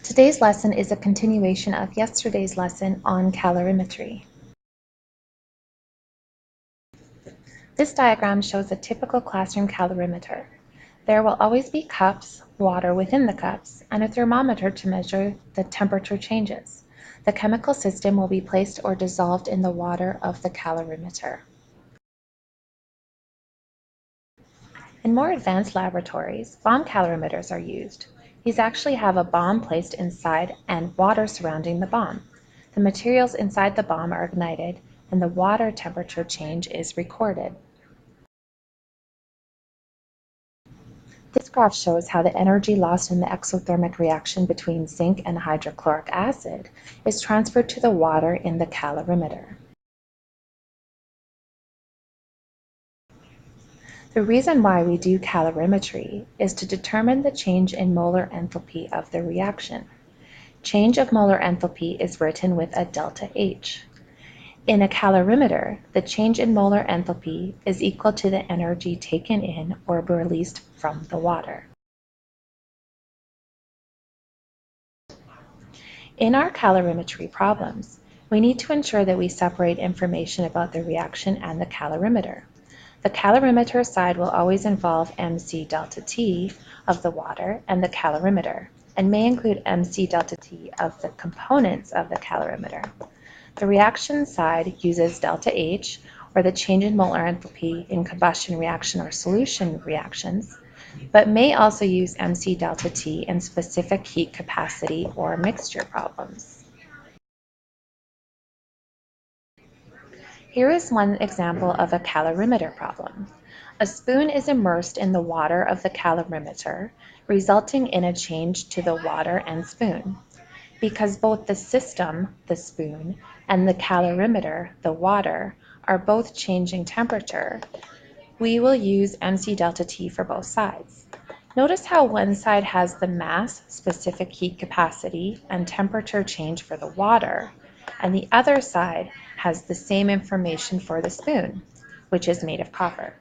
Today's lesson is a continuation of yesterday's lesson on calorimetry. This diagram shows a typical classroom calorimeter. There will always be cups, water within the cups, and a thermometer to measure the temperature changes. The chemical system will be placed or dissolved in the water of the calorimeter. In more advanced laboratories, bomb calorimeters are used. These actually have a bomb placed inside and water surrounding the bomb. The materials inside the bomb are ignited and the water temperature change is recorded. This graph shows how the energy lost in the exothermic reaction between zinc and hydrochloric acid is transferred to the water in the calorimeter. The reason why we do calorimetry is to determine the change in molar enthalpy of the reaction. Change of molar enthalpy is written with a delta H. In a calorimeter, the change in molar enthalpy is equal to the energy taken in or released from the water. In our calorimetry problems, we need to ensure that we separate information about the reaction and the calorimeter. The calorimeter side will always involve mc delta T of the water and the calorimeter, and may include mc delta T of the components of the calorimeter. The reaction side uses delta H, or the change in molar enthalpy in combustion reaction or solution reactions, but may also use mc delta T in specific heat capacity or mixture problems. Here is one example of a calorimeter problem. A spoon is immersed in the water of the calorimeter, resulting in a change to the water and spoon. Because both the system, the spoon, and the calorimeter, the water, are both changing temperature, we will use mc delta T for both sides. Notice how one side has the mass, specific heat capacity, and temperature change for the water, and the other side has the same information for the spoon, which is made of copper.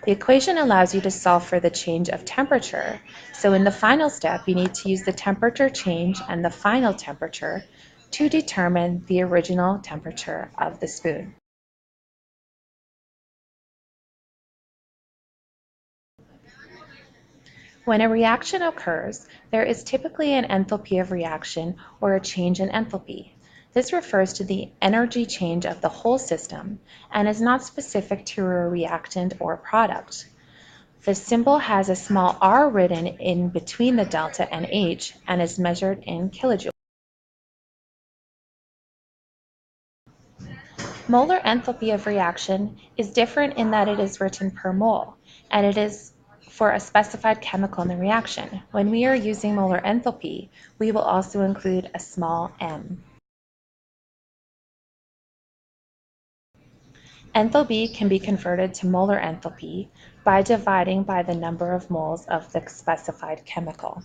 The equation allows you to solve for the change of temperature, so in the final step you need to use the temperature change and the final temperature to determine the original temperature of the spoon. When a reaction occurs, there is typically an enthalpy of reaction or a change in enthalpy. This refers to the energy change of the whole system and is not specific to a reactant or product. The symbol has a small r written in between the delta and H and is measured in kilojoules. Molar enthalpy of reaction is different in that it is written per mole, and it is for a specified chemical in the reaction. When we are using molar enthalpy, we will also include a small m. Enthalpy can be converted to molar enthalpy by dividing by the number of moles of the specified chemical.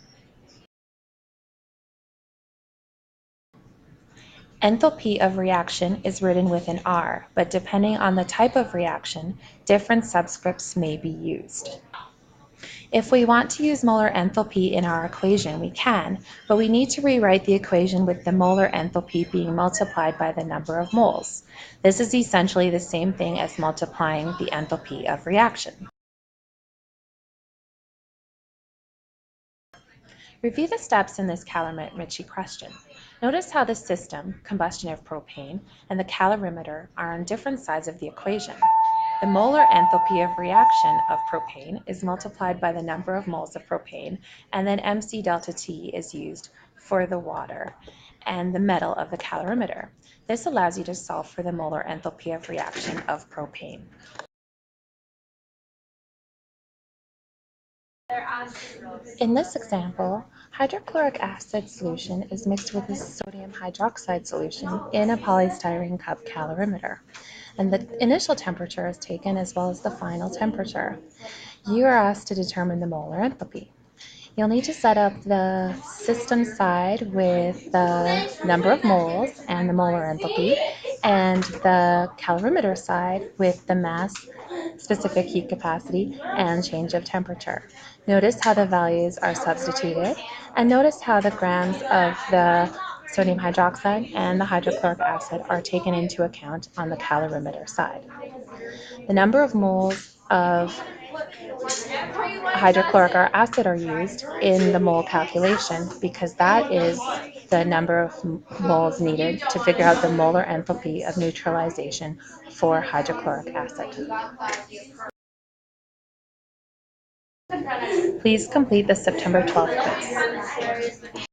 Enthalpy of reaction is written with an R, but depending on the type of reaction, different subscripts may be used. If we want to use molar enthalpy in our equation, we can, but we need to rewrite the equation with the molar enthalpy being multiplied by the number of moles. This is essentially the same thing as multiplying the enthalpy of reaction. Review the steps in this calorimetry question. Notice how the system, combustion of propane, and the calorimeter are on different sides of the equation. The molar enthalpy of reaction of propane is multiplied by the number of moles of propane, and then mc delta T is used for the water and the metal of the calorimeter. This allows you to solve for the molar enthalpy of reaction of propane. In this example, hydrochloric acid solution is mixed with a sodium hydroxide solution in a polystyrene cup calorimeter, and the initial temperature is taken as well as the final temperature. You are asked to determine the molar enthalpy. You'll need to set up the system side with the number of moles and the molar enthalpy, and the calorimeter side with the mass, specific heat capacity, and change of temperature. Notice how the values are substituted, and notice how the grams of the sodium hydroxide and the hydrochloric acid are taken into account on the calorimeter side. The number of moles of hydrochloric acid are used in the mole calculation because that is the number of moles needed to figure out the molar enthalpy of neutralization for hydrochloric acid. Please complete the September 12th quiz.